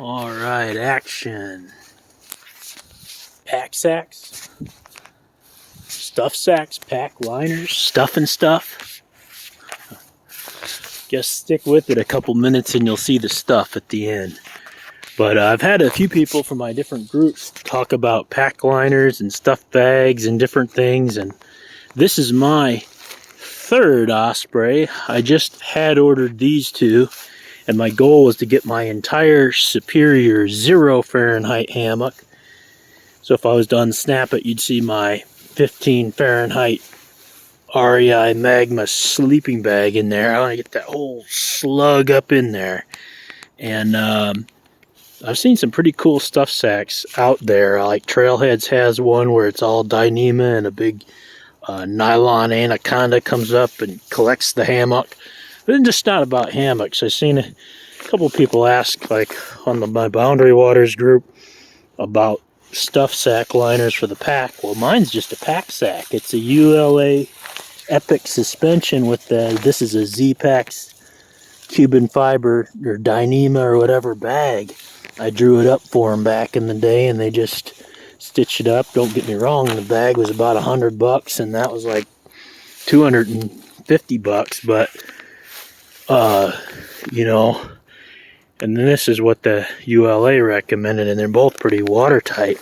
All right, action. Pack sacks, stuff sacks, pack liners, stuff and stuff. Just stick with it a couple minutes and you'll see the stuff at the end. But I've had a few people from my different groups talk about pack liners and stuff bags and different things. And this is my third Osprey. I just had ordered these two. And my goal was to get my entire Superior 0 Fahrenheit hammock. So if I was to unsnap it, you'd see my 15 Fahrenheit REI Magma sleeping bag in there. I want to get that whole slug up in there. And I've seen some pretty cool stuff sacks out there. Like Trailheads has one where it's all Dyneema and a big nylon anaconda comes up and collects the hammock. But it's just not about hammocks. I've seen a couple people ask, like on my Boundary Waters group, about stuff sack liners for the pack. Well, mine's just a pack sack. It's a ULA Epic suspension with this is a Z-Pax Cuban fiber or Dyneema or whatever bag. I drew it up for them back in the day and they just stitched it up. Don't get me wrong, the bag was about $100 and that was like $250, but you know, and then this is what the ULA recommended, and they're both pretty watertight.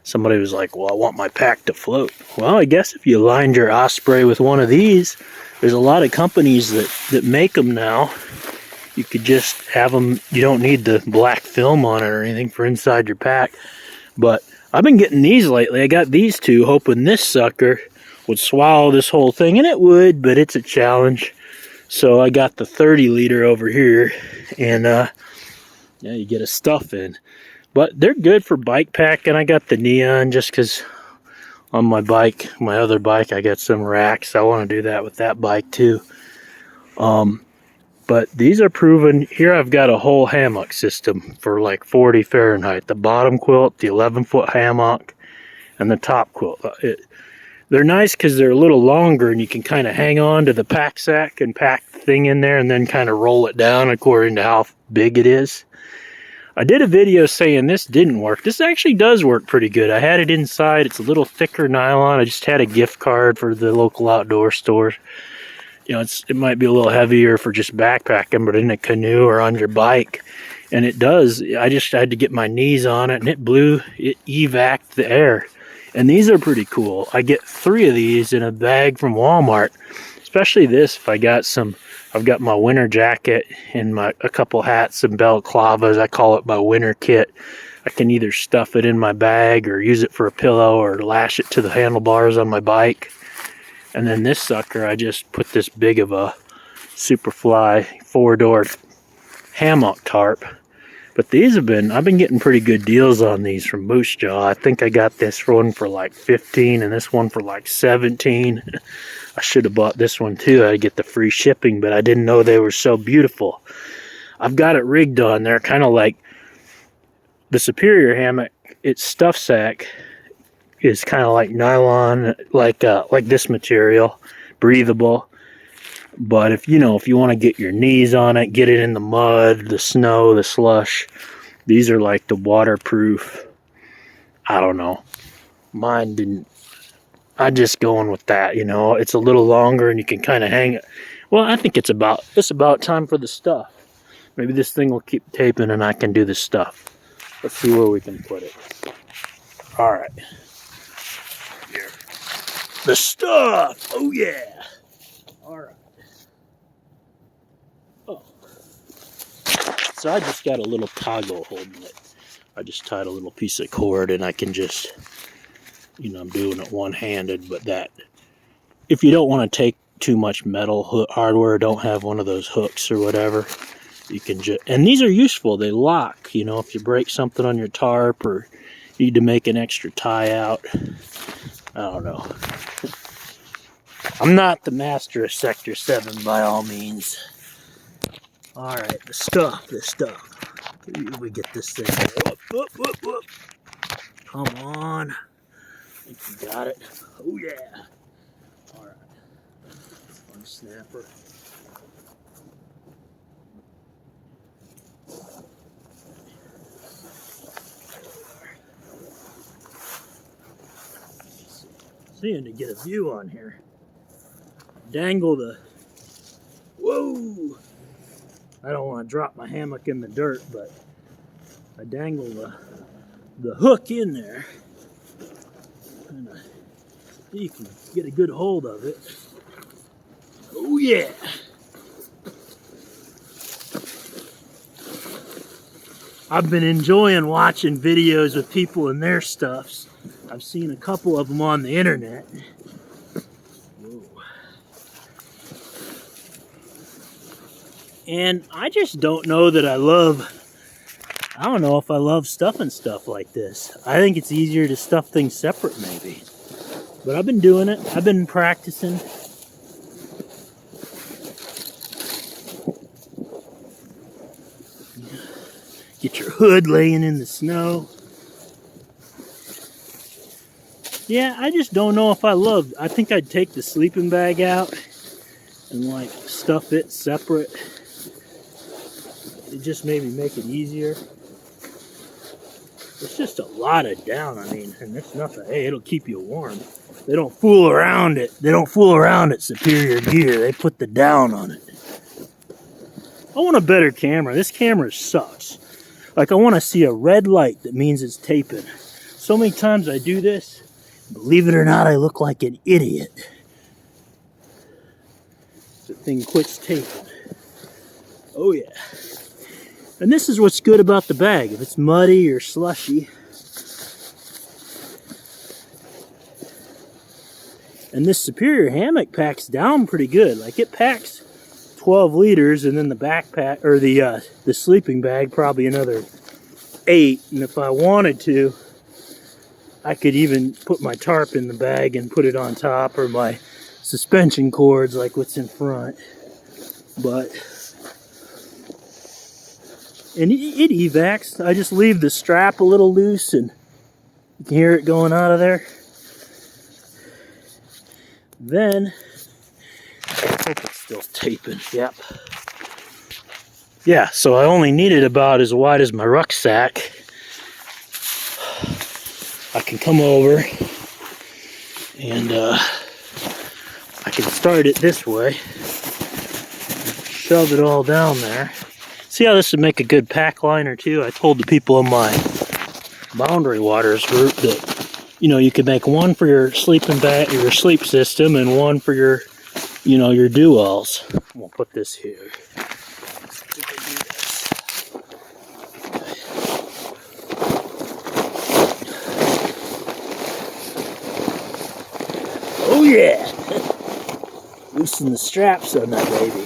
Somebody was like, well, I want my pack to float. Well, I guess if you lined your Osprey with one of these, there's a lot of companies that make them now. You could just have them, you don't need the black film on it or anything for inside your pack. But I've been getting these lately. I got these two hoping this sucker would swallow this whole thing, and it would, but it's a challenge. So I got the 30 liter over here, and yeah, you get a stuff in. But they're good for bike packing. I got the Neon just because on my bike, my other bike, I got some racks. I want to do that with that bike too. But these are proven. Here I've got a whole hammock system for like 40 Fahrenheit. The bottom quilt, the 11-foot hammock, and the top quilt. They're nice because they're a little longer and you can kind of hang on to the pack sack and pack the thing in there and then kind of roll it down according to how big it is. I did a video saying this didn't work. This actually does work pretty good. I had it inside. It's a little thicker nylon. I just had a gift card for the local outdoor store. You know, it might be a little heavier for just backpacking, but in a canoe or on your bike. And it does. I just had to get my knees on it and it evac'd the air. And these are pretty cool. I get 3 of these in a bag from Walmart. Especially this if I got some, I've got my winter jacket and a couple hats and balaclavas. I call it my winter kit. I can either stuff it in my bag or use it for a pillow or lash it to the handlebars on my bike. And then this sucker, I just put this big of a Superfly 4-door hammock tarp. But these I've been getting pretty good deals on these from Moose Jaw. I think I got this one for like 15 and this one for like 17. I should have bought this one too. I'd get the free shipping, but I didn't know they were so beautiful. I've got it rigged on there, kind of like the Superior Hammock. Its stuff sack is kind of like nylon, like this material, breathable. But if you want to get your knees on it, get it in the mud, the snow, the slush, these are like the waterproof. I don't know. Mine didn't. I'm just going with that, you know. It's a little longer and you can kind of hang it. Well, I think it's about time for the stuff. Maybe this thing will keep taping and I can do the stuff. Let's see where we can put it. All right. Here. The stuff. Oh, yeah. All right. Oh. So I just got a little toggle holding it. I just tied a little piece of cord and I can just, I'm doing it one-handed, but that, if you don't want to take too much metal hardware, don't have one of those hooks or whatever, you can just, and these are useful, they lock, if you break something on your tarp or need to make an extra tie out. I don't know. I'm not the master of Sector 7 by all means. Alright, the stuff. We get this thing. Whoop. Come on. I think you got it. Oh yeah. Alright. One snapper. seeing to get a view on here. Dangle the, whoa! I don't want to drop my hammock in the dirt, but I dangle the hook in there, and you can get a good hold of it. Oh yeah! I've been enjoying watching videos of people and their stuffs. I've seen a couple of them on the internet. Whoa. And I just don't know that I don't know if I love stuffing stuff like this. I think it's easier to stuff things separate maybe. But I've been doing it. I've been practicing. Get your hood laying in the snow. Yeah, I just don't know if I think I'd take the sleeping bag out and like stuff it separate. It just maybe make it easier. It's just a lot of down, I mean, and it's nothing. Hey, it'll keep you warm. They don't fool around it. They don't fool around at Superior Gear. They put the down on it. I want a better camera. This camera sucks. Like, I want to see a red light that means it's taping. So many times I do this, believe it or not, I look like an idiot. The thing quits taping. Oh yeah. And this is what's good about the bag. If it's muddy or slushy. And this Superior Hammock packs down pretty good. Like, it packs 12 liters, and then the backpack, or the sleeping bag, probably another 8. And if I wanted to, I could even put my tarp in the bag and put it on top, or my suspension cords like what's in front. But, and it evacs. I just leave the strap a little loose, and you can hear it going out of there. Then, I hope it's still taping. Yep. Yeah, so I only need it about as wide as my rucksack. I can come over and I can start it this way. Shove it all down there. See how this would make a good pack liner too? I told the people in my Boundary Waters group that, you know, you could make one for your sleeping bag, your sleep system, and one for your, you know, your do-alls. We'll put this here. Oh yeah! Loosen the straps on that baby.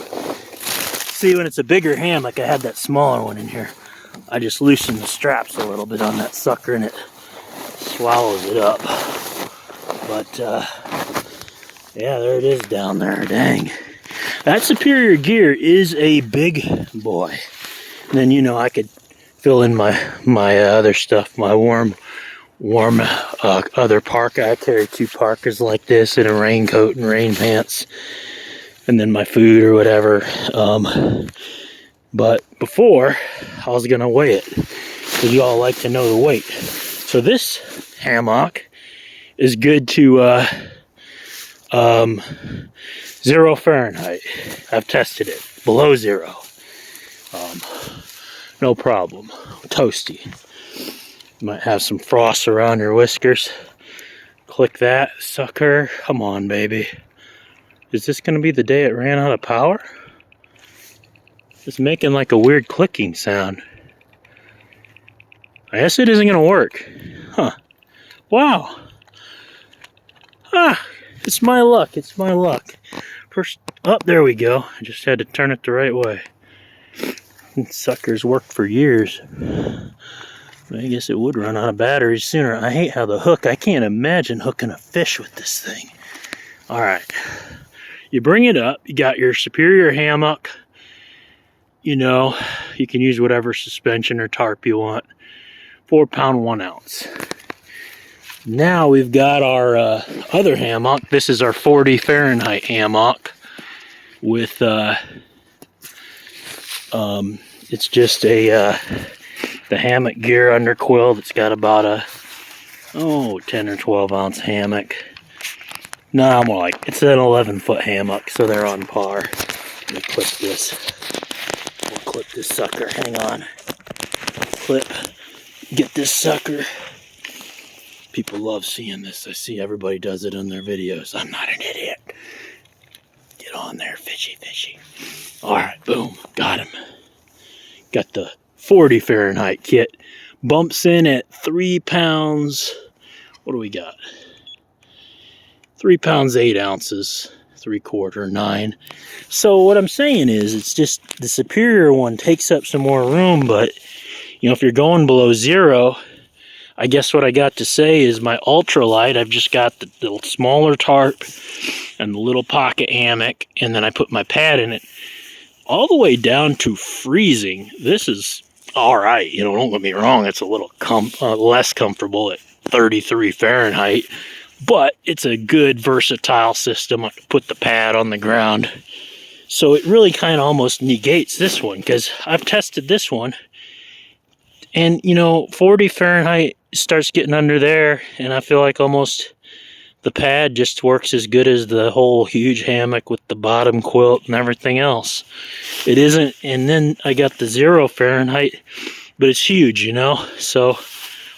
See, when it's a bigger hammock, I had that smaller one in here. I just loosen the straps a little bit on that sucker and it swallows it up. But, yeah, there it is down there, dang. That Superior Gear is a big boy. And then, you know, I could fill in my other stuff, my warm other parka. I carry 2 parkas like this and a raincoat and rain pants. And then my food or whatever. But before, I was going to weigh it. Because you all like to know the weight. So this hammock is good to 0 Fahrenheit. I've tested it. Below 0. No problem. Toasty. You might have some frost around your whiskers. Click that sucker. Come on, baby. Is this going to be the day it ran out of power? It's making like a weird clicking sound. I guess it isn't going to work. Huh. Wow. Ah, it's my luck. It's my luck. First, oh, there we go. I just had to turn it the right way. These suckers worked for years. I guess it would run out of batteries sooner. I hate how the hook, I can't imagine hooking a fish with this thing. Alright. You bring it up, you got your Superior Hammock. You know, you can use whatever suspension or tarp you want. 4 pound, 1 ounce. Now we've got our other hammock. This is our 40 Fahrenheit hammock with, it's just a, the Hammock Gear under quilt. It's got about a, 10 or 12 ounce hammock. No, more like, it's an 11-foot hammock, so they're on par. Let me clip this. We'll clip this sucker, hang on. Clip, get this sucker. People love seeing this. I see everybody does it in their videos. I'm not an idiot. Get on there, fishy, fishy. All right, boom, got him. Got the 40 Fahrenheit kit. Bumps in at 3 pounds. What do we got? 3 pounds, 8 ounces, 3/4, 9. So what I'm saying is, it's just the Superior one takes up some more room, but you know, if you're going below 0, I guess what I got to say is my Ultralight, I've just got the smaller tarp and the little pocket hammock, and then I put my pad in it. All the way down to freezing, this is all right. You know, don't get me wrong, it's a little less comfortable at 33 Fahrenheit, but it's a good versatile system. I can put the pad on the ground. So it really kind of almost negates this one, because I've tested this one, and you know, 40 Fahrenheit starts getting under there, and I feel like almost the pad just works as good as the whole huge hammock with the bottom quilt and everything else. It isn't, and then I got the 0 Fahrenheit, but it's huge, you know? So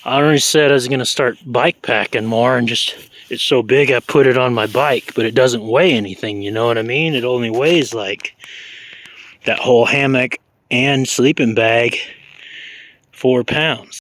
I already said I was gonna start bike packing more, and just, it's so big I put it on my bike, but it doesn't weigh anything, you know what I mean? It only weighs like that whole hammock and sleeping bag, 4 pounds.